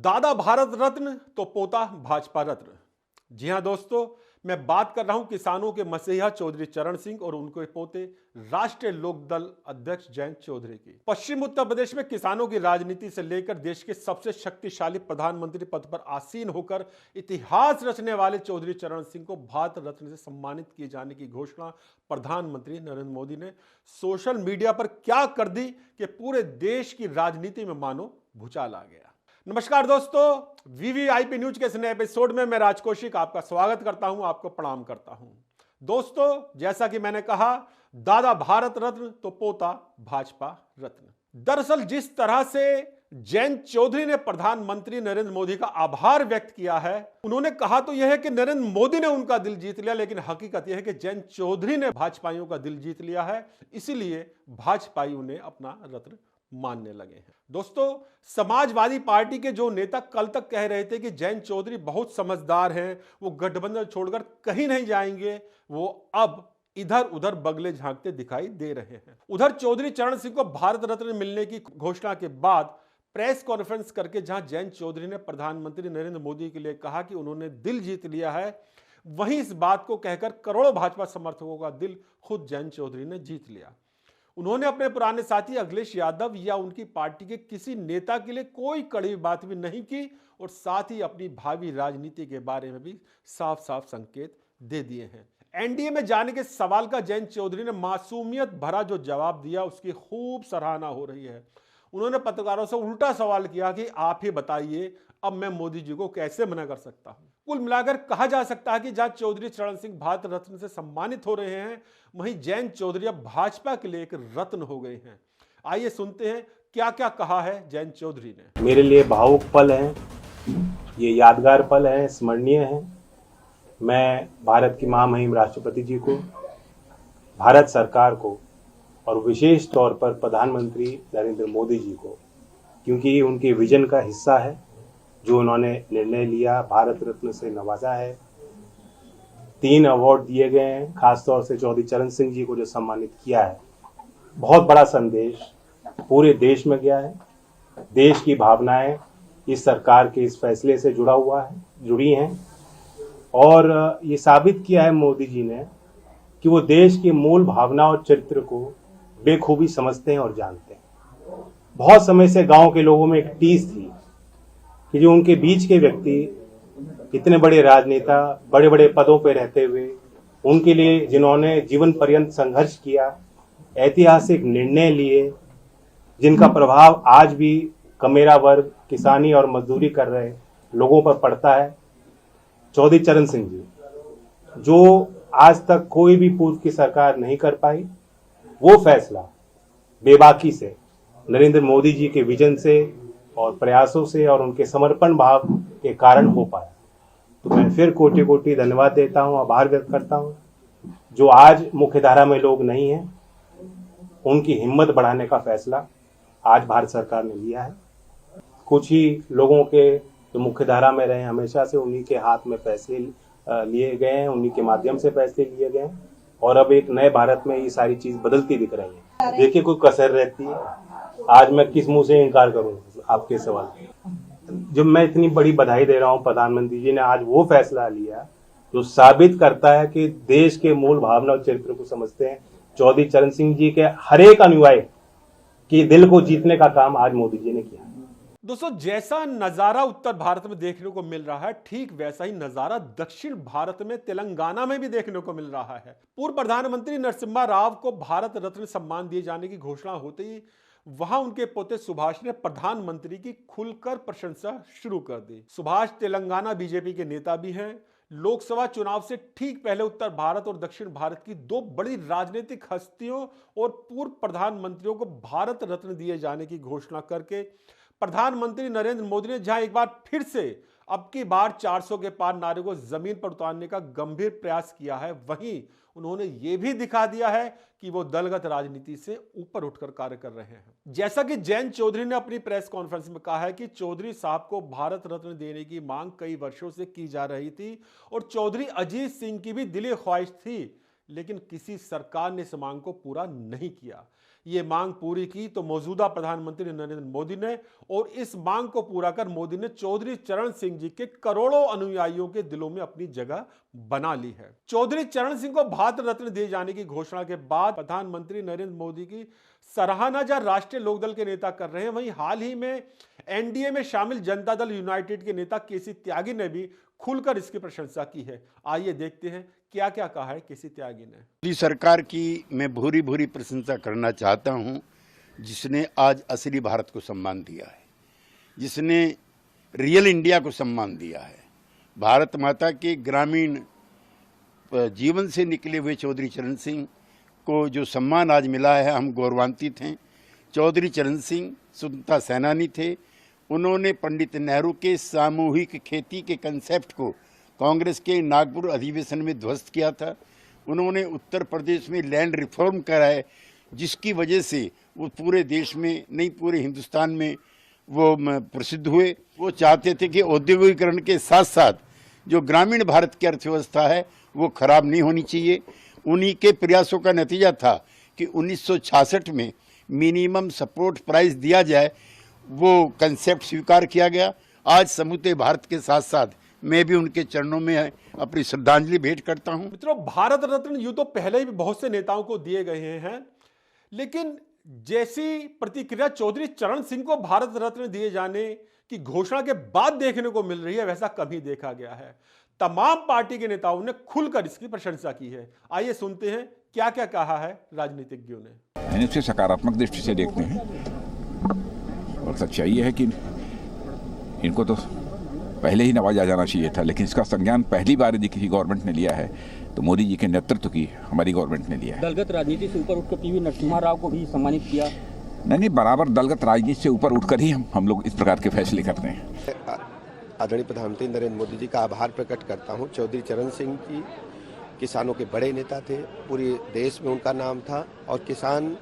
दादा भारत रत्न तो पोता भाजपा रत्न। जी हां दोस्तों, मैं बात कर रहा हूं किसानों के मसीहा चौधरी चरण सिंह और उनके पोते राष्ट्रीय लोकदल अध्यक्ष जयंत चौधरी की। पश्चिम उत्तर प्रदेश में किसानों की राजनीति से लेकर देश के सबसे शक्तिशाली प्रधानमंत्री पद पर आसीन होकर इतिहास रचने वाले चौधरी चरण सिंह को भारत रत्न से सम्मानित किए जाने की घोषणा प्रधानमंत्री नरेंद्र मोदी ने सोशल मीडिया पर क्या कर दी कि पूरे देश की राजनीति में मानो भूचाल आ गया। नमस्कार दोस्तों, वीवीआईपी न्यूज के इस नए एपिसोड में मैं राज कौशिक आपका स्वागत करता हूं, आपको प्रणाम करता हूं। दोस्तों, जैसा कि मैंने कहा, दादा भारत रत्न तो पोता भाजपा रत्न। दरअसल जिस तरह से जयंत चौधरी ने प्रधानमंत्री नरेंद्र मोदी का आभार व्यक्त किया है, उन्होंने कहा तो यह है कि नरेंद्र मोदी ने उनका दिल जीत लिया, लेकिन हकीकत यह है कि जयंत चौधरी ने भाजपाइयों का दिल जीत लिया है, इसीलिए भाजपाई उन्हें अपना रत्न मानने लगे हैं। दोस्तों, समाजवादी पार्टी के जो नेता कल तक कह रहे थे कि जयंत चौधरी बहुत समझदार हैं, वो गठबंधन छोड़कर कहीं नहीं जाएंगे, वो अब इधर उधर बगले झांकते दिखाई दे रहे हैं। उधर चौधरी चरण सिंह को भारत रत्न मिलने की घोषणा के बाद प्रेस कॉन्फ्रेंस करके जहां जयंत चौधरी ने प्रधानमंत्री नरेंद्र मोदी के लिए कहा कि उन्होंने दिल जीत लिया है, वहीं इस बात को कहकर करोड़ों भाजपा समर्थकों का दिल खुद जयंत चौधरी ने जीत लिया। उन्होंने अपने पुराने साथी अखिलेश यादव या उनकी पार्टी के किसी नेता के लिए कोई कड़ी बात भी नहीं की और साथ ही अपनी भावी राजनीति के बारे में भी साफ साफ संकेत दे दिए हैं। एनडीए में जाने के सवाल का जयंत चौधरी ने मासूमियत भरा जो जवाब दिया, उसकी खूब सराहना हो रही है। उन्होंने पत्रकारों से उल्टा सवाल किया कि आप ही बताइए, अब मैं मोदी जी को कैसे मना कर सकता हूं। कुल मिलाकर कहा जा सकता है कि जहां चौधरी चरण सिंह भारत रत्न से सम्मानित हो रहे हैं, वहीं जयंत चौधरी अब भाजपा के लिए एक रत्न हो गए हैं। आइए सुनते हैं क्या क्या कहा है जयंत चौधरी ने। मेरे लिए भावुक पल हैं, ये यादगार पल हैं, स्मरणीय हैं। मैं भारत की महामहिम राष्ट्रपति जी को, भारत सरकार को और विशेष तौर पर प्रधानमंत्री नरेंद्र मोदी जी को, क्योंकि उनके विजन का हिस्सा है, जो उन्होंने निर्णय लिया, भारत रत्न से नवाजा है। 3 अवार्ड दिए गए हैं, खासतौर से चौधरी चरण सिंह जी को जो सम्मानित किया है। बहुत बड़ा संदेश पूरे देश में गया है। देश की भावनाएं इस सरकार के इस फैसले से जुड़ी हैं और ये साबित किया है मोदी जी ने कि वो देश की मूल भावना और चरित्र को बेखूबी समझते हैं और जानते हैं। बहुत समय से गांव के लोगों में एक टीस थी कि जो उनके बीच के व्यक्ति, इतने बड़े राजनेता, बड़े बड़े पदों पर रहते हुए, उनके लिए जिन्होंने जीवन पर्यंत संघर्ष किया, ऐतिहासिक निर्णय लिए, जिनका प्रभाव आज भी कमेरा वर्ग, किसानी और मजदूरी कर रहे लोगों पर पड़ता है, चौधरी चरण सिंह जी, जो आज तक कोई भी पूर्व की सरकार नहीं कर पाई, वो फैसला बेबाकी से नरेंद्र मोदी जी के विजन से और प्रयासों से और उनके समर्पण भाव के कारण हो पाया। तो मैं फिर कोटि कोटि धन्यवाद देता हूं, आभार व्यक्त करता हूं। जो आज मुख्यधारा में लोग नहीं हैं, उनकी हिम्मत बढ़ाने का फैसला आज भारत सरकार ने लिया है। कुछ ही लोगों के जो मुख्यधारा में रहे, हमेशा से उन्हीं के हाथ में फैसले लिए गए हैं, उन्हीं के माध्यम से फैसले लिए गए हैं और अब एक नए भारत में ये सारी चीज बदलती दिख रही है। देखिए, कोई कसर रहती है। आज मैं किस मुंह से इनकार करूं आपके सवाल। जब मैं इतनी बड़ी बधाई दे रहा हूं, प्रधानमंत्री जी ने आज वो फैसला लिया जो साबित करता है कि देश के मूल भावना और चरित्र को समझते हैं। चौधरी चरण सिंह जी के हर एक अनुयायी के दिल को जीतने का काम आज मोदी जी ने किया। दोस्तों, जैसा नजारा उत्तर भारत में देखने को मिल रहा है, ठीक वैसा ही नजारा दक्षिण भारत में तेलंगाना में भी देखने को मिल रहा है। पूर्व प्रधानमंत्री नरसिम्हा राव को भारत रत्न सम्मान दिए जाने की घोषणा होते ही वहां उनके पोते सुभाष ने प्रधानमंत्री की खुलकर प्रशंसा शुरू कर दी। सुभाष तेलंगाना बीजेपी के नेता भी हैं। लोकसभा चुनाव से ठीक पहले उत्तर भारत और दक्षिण भारत की 2 बड़ी राजनीतिक हस्तियों और पूर्व प्रधानमंत्रियों को भारत रत्न दिए जाने की घोषणा करके प्रधानमंत्री नरेंद्र मोदी ने जहां एक बार फिर से अब की बार 400 के पार नारे को जमीन पर उतारने का गंभीर प्रयास किया है, वहीं उन्होंने ये भी दिखा दिया है कि वो दलगत राजनीति से ऊपर उठकर कार्य कर रहे हैं। जैसा कि जयंत चौधरी ने अपनी प्रेस कॉन्फ्रेंस में कहा है कि चौधरी साहब को भारत रत्न देने की मांग कई वर्षों से की जा रही थी और चौधरी अजीत सिंह की भी दिली ख्वाहिश थी, लेकिन किसी सरकार ने इस मांग को पूरा नहीं किया। ये मांग पूरी की तो मौजूदा प्रधानमंत्री नरेंद्र मोदी ने, और इस मांग को पूरा कर मोदी ने चौधरी चरण सिंह जी के करोड़ों अनुयायियों के दिलों में अपनी जगह बना ली है। चौधरी चरण सिंह को भारत रत्न दिए जाने की घोषणा के बाद प्रधानमंत्री नरेंद्र मोदी की सराहना जहां राष्ट्रीय लोकदल के नेता कर रहे हैं, वहीं हाल ही में एनडीए में शामिल जनता दल यूनाइटेड के नेता केसी त्यागी ने भी खुलकर इसकी प्रशंसा की है। आइए देखते हैं क्या क्या कहा है केसी त्यागी ने। मोदी सरकार की मैं भूरी भूरी प्रशंसा करना चाहता हूं, जिसने आज असली भारत को सम्मान दिया है, जिसने रियल इंडिया को सम्मान दिया है। भारत माता के ग्रामीण जीवन से निकले हुए चौधरी चरण सिंह को जो सम्मान आज मिला है, हम गौरवान्वित हैं। चौधरी चरण सिंह स्वतंत्रता सेनानी थे। उन्होंने पंडित नेहरू के सामूहिक खेती के कंसेप्ट को कांग्रेस के नागपुर अधिवेशन में ध्वस्त किया था। उन्होंने उत्तर प्रदेश में लैंड रिफॉर्म कराए, जिसकी वजह से वो पूरे देश में नहीं पूरे हिंदुस्तान में वो प्रसिद्ध हुए। वो चाहते थे कि औद्योगिकरण के साथ साथ जो ग्रामीण भारत की अर्थव्यवस्था है वो खराब नहीं होनी चाहिए। उन्हीं के प्रयासों का नतीजा था कि 1966 में मिनिमम सपोर्ट प्राइस दिया जाए, वो कंसेप्ट स्वीकार किया गया। आज समूचे भारत के साथ साथ मैं भी उनके चरणों में अपनी श्रद्धांजलि भेंट करता हूं। मित्रों, भारत रत्न यूं तो पहले ही बहुत से नेताओं को दिए गए हैं, लेकिन जैसी प्रतिक्रिया चौधरी चरण सिंह को भारत रत्न दिए जाने की घोषणा के बाद देखने को मिल रही है, वैसा कभी देखा गया है। तमाम पार्टी के नेताओं ने खुलकर इसकी प्रशंसा की है। आइए सुनते हैं क्या क्या कहा है राजनीतिज्ञों ने। इसे सकारात्मक दृष्टि से देखते हैं और सच्चाई है कि इनको तो पहले ही नवाजा जाना चाहिए था, लेकिन इसका संज्ञान पहली बार यदि किसी गवर्नमेंट ने लिया है तो मोदी जी के नेतृत्व की हमारी गवर्नमेंट ने लिया है। दलगत राजनीति से ऊपर उठकर पीवी नरसिम्हा राव को भी सम्मानित किया। नहीं, बराबर दलगत राजनीति से ऊपर उठकर ही हम लोग इस प्रकार के फैसले करते हैं। आदरणीय प्रधानमंत्री नरेंद्र मोदी जी का आभार प्रकट करता हूं। चौधरी चरण सिंह जी किसानों के बड़े नेता थे, पूरे देश में उनका नाम था, और किसान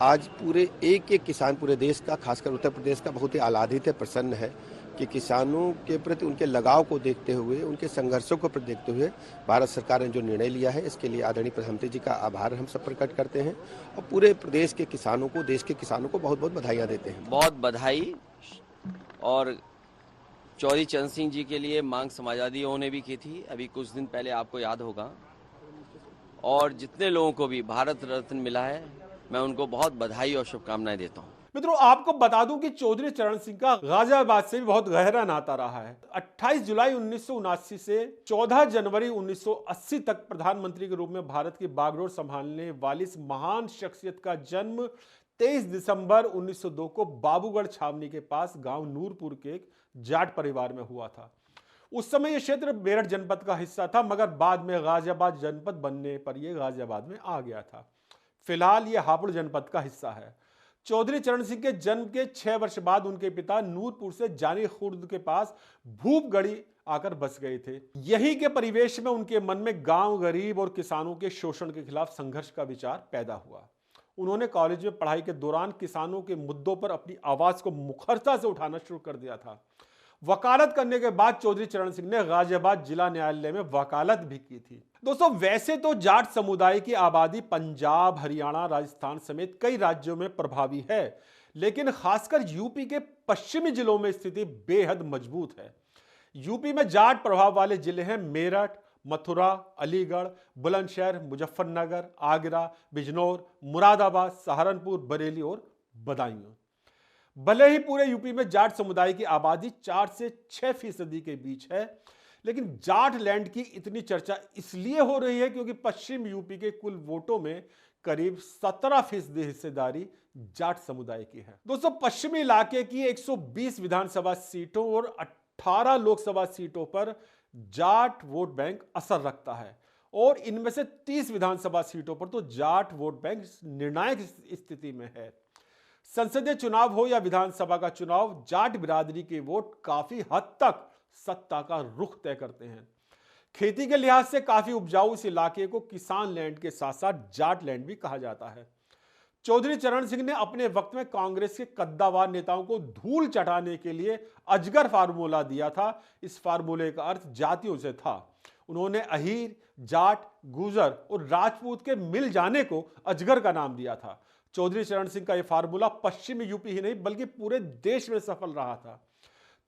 आज पूरे एक किसान पूरे देश का, खासकर उत्तर प्रदेश का बहुत ही आह्लादित है, प्रसन्न है कि किसानों के प्रति उनके लगाव को देखते हुए, उनके संघर्षों को देखते हुए भारत सरकार ने जो निर्णय लिया है, इसके लिए आदरणीय प्रधानमंत्री जी का आभार हम सब प्रकट करते हैं और पूरे प्रदेश के किसानों को, देश के किसानों को बहुत बहुत बधाइयाँ देते हैं। बहुत बधाई। और चौधरी चरण सिंह जी के लिए मांग समाजवादियों ने भी की थी अभी कुछ दिन पहले, आपको याद होगा। और जितने लोगों को भी भारत रत्न मिला है, मैं उनको बहुत बधाई और शुभकामनाएं देता हूं। मित्रों, आपको बता दूं कि चौधरी चरण सिंह का गाजियाबाद से भी बहुत गहरा नाता रहा है। 28 जुलाई 1979 से 14 जनवरी 1980 तक प्रधानमंत्री के रूप में भारत की बागडोर संभालने वाली इस महान शख्सियत का जन्म 23 दिसंबर 1902 को बाबूगढ़ छावनी के पास गांव नूरपुर के एक जाट परिवार में हुआ था। उस समय यह क्षेत्र मेरठ जनपद का हिस्सा था, मगर बाद में गाजियाबाद जनपद बनने पर यह गाजियाबाद में आ गया था। फिलहाल यह हापुड़ जनपद का हिस्सा है। चौधरी चरण सिंह के जन्म के 6 वर्ष बाद उनके पिता नूरपुर से जानी खुर्द के पास भूपगढ़ी आकर बस गए थे। यही के परिवेश में उनके मन में गांव गरीब और किसानों के शोषण के खिलाफ संघर्ष का विचार पैदा हुआ। उन्होंने कॉलेज में पढ़ाई के दौरान किसानों के मुद्दों पर अपनी आवाज को मुखरता से उठाना शुरू कर दिया था। वकालत करने के बाद चौधरी चरण सिंह ने गाजियाबाद जिला न्यायालय में वकालत भी की थी। दोस्तों, वैसे तो जाट समुदाय की आबादी पंजाब, हरियाणा, राजस्थान समेत कई राज्यों में प्रभावी है, लेकिन खासकर यूपी के पश्चिमी जिलों में स्थिति बेहद मजबूत है। यूपी में जाट प्रभाव वाले जिले हैं मेरठ, मथुरा, अलीगढ़, बुलंदशहर, मुजफ्फरनगर, आगरा, बिजनौर, मुरादाबाद, सहारनपुर, बरेली और बदायूं। भले ही पूरे यूपी में जाट समुदाय की आबादी 4 से 6% के बीच है, लेकिन जाट लैंड की इतनी चर्चा इसलिए हो रही है क्योंकि पश्चिम यूपी के कुल वोटों में करीब 17% हिस्सेदारी जाट समुदाय की है। दोस्तों, पश्चिमी इलाके की 120 विधानसभा सीटों और 18 लोकसभा सीटों पर जाट वोट बैंक असर रखता है, और इनमें से 30 विधानसभा सीटों पर तो जाट वोट बैंक निर्णायक स्थिति में है। संसदीय चुनाव हो या विधानसभा का चुनाव, जाट बिरादरी के वोट काफी हद तक सत्ता का रुख तय करते हैं। खेती के लिहाज से काफी उपजाऊ इस इलाके को किसान लैंड के साथ साथ जाट लैंड भी कहा जाता है। चौधरी चरण सिंह ने अपने वक्त में कांग्रेस के कद्दावार नेताओं को धूल चटाने के लिए अजगर फार्मूला दिया था। इस फार्मूले का अर्थ जातियों से था। उन्होंने अहीर, जाट, गुजर और राजपूत के मिल जाने को अजगर का नाम दिया था। चौधरी चरण सिंह का यह फार्मूला पश्चिमी यूपी ही नहीं बल्कि पूरे देश में सफल रहा था।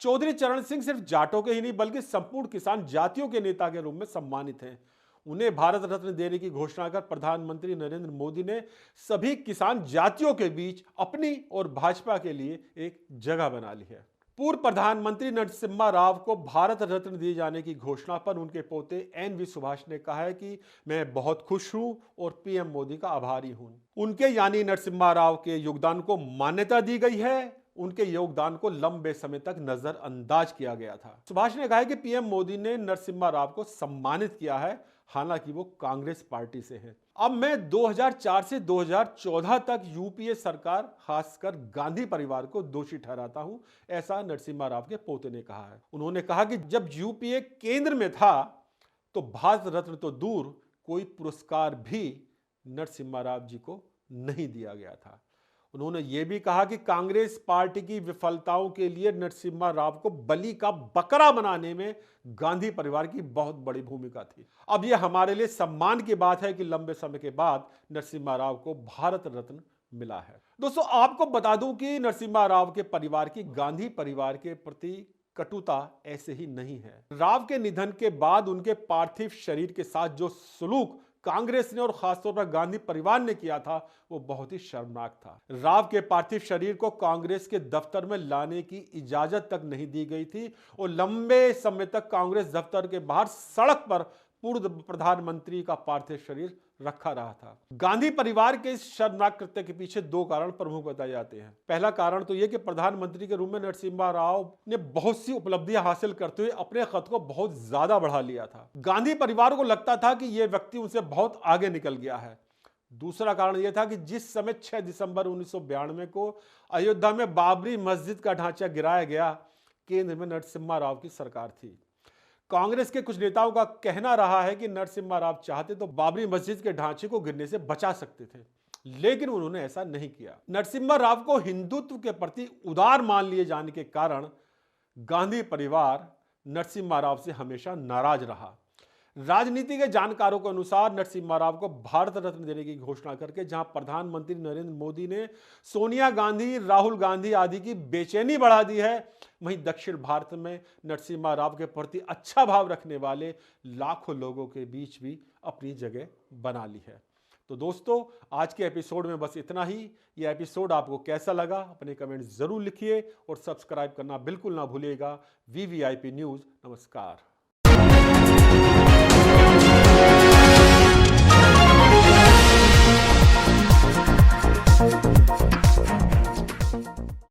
चौधरी चरण सिंह सिर्फ जाटों के ही नहीं बल्कि संपूर्ण किसान जातियों के नेता के रूप में सम्मानित हैं। उन्हें भारत रत्न देने की घोषणा कर प्रधानमंत्री नरेंद्र मोदी ने सभी किसान जातियों के बीच अपनी और भाजपा के लिए एक जगह बना ली है। पूर्व प्रधानमंत्री नरसिम्हा राव को भारत रत्न दिए जाने की घोषणा पर उनके पोते एन.वी. सुभाष ने कहा है कि मैं बहुत खुश हूं और पीएम मोदी का आभारी हूं। उनके यानी नरसिम्हा राव के योगदान को मान्यता दी गई है। उनके योगदान को लंबे समय तक नजरअंदाज किया गया था। सुभाष ने कहा है कि पीएम मोदी ने नरसिम्हा राव को सम्मानित किया है, हालांकि वो कांग्रेस पार्टी से हैं। अब मैं 2004 से 2014 तक यूपीए सरकार खासकर गांधी परिवार को दोषी ठहराता हूं, ऐसा नरसिम्हा राव के पोते ने कहा है। उन्होंने कहा कि जब यूपीए केंद्र में था तो भारत रत्न तो दूर कोई पुरस्कार भी नरसिम्हा राव जी को नहीं दिया गया था। उन्होंने यह भी कहा कि कांग्रेस पार्टी की विफलताओं के लिए नरसिम्हा राव को बलि का बकरा बनाने में गांधी परिवार की बहुत बड़ी भूमिका थी। अब यह हमारे लिए सम्मान की बात है कि लंबे समय के बाद नरसिम्हा राव को भारत रत्न मिला है। दोस्तों, आपको बता दूं कि नरसिम्हा राव के परिवार की गांधी परिवार के प्रति कटुता ऐसे ही नहीं है। राव के निधन के बाद उनके पार्थिव शरीर के साथ जो सलूक कांग्रेस ने और खासतौर पर गांधी परिवार ने किया था वो बहुत ही शर्मनाक था। राव के पार्थिव शरीर को कांग्रेस के दफ्तर में लाने की इजाजत तक नहीं दी गई थी और लंबे समय तक कांग्रेस दफ्तर के बाहर सड़क पर पूर्व प्रधानमंत्री का पार्थिव शरीर रखा रहा था। गांधी परिवार के इस शर्मनाक कृत्य के पीछे दो कारण प्रमुख बताए जाते हैं। पहला कारण तो यह कि प्रधानमंत्री के रूप में नरसिम्हा राव ने बहुत सी उपलब्धियां हासिल करते हुए अपने कद को बहुत ज्यादा बढ़ा लिया था। गांधी परिवार को लगता था कि यह व्यक्ति उनसे बहुत आगे निकल गया है। दूसरा कारण यह था कि जिस समय 6 दिसंबर 1992 को अयोध्या में बाबरी मस्जिद का ढांचा गिराया गया, केंद्र में नरसिम्हा राव की सरकार थी। कांग्रेस के कुछ नेताओं का कहना रहा है कि नरसिम्हा राव चाहते तो बाबरी मस्जिद के ढांचे को गिरने से बचा सकते थे, लेकिन उन्होंने ऐसा नहीं किया। नरसिम्हा राव को हिंदुत्व के प्रति उदार मान लिए जाने के कारण गांधी परिवार नरसिम्हा राव से हमेशा नाराज रहा। राजनीति के जानकारों के अनुसार नरसिम्हा राव को भारत रत्न देने की घोषणा करके जहां प्रधानमंत्री नरेंद्र मोदी ने सोनिया गांधी, राहुल गांधी आदि की बेचैनी बढ़ा दी है, वहीं दक्षिण भारत में नरसिम्हा राव के प्रति अच्छा भाव रखने वाले लाखों लोगों के बीच भी अपनी जगह बना ली है। तो दोस्तों, आज के एपिसोड में बस इतना ही। यह एपिसोड आपको कैसा लगा अपने कमेंट जरूर लिखिए और सब्सक्राइब करना बिल्कुल ना भूलिएगा। VVIP news. नमस्कार।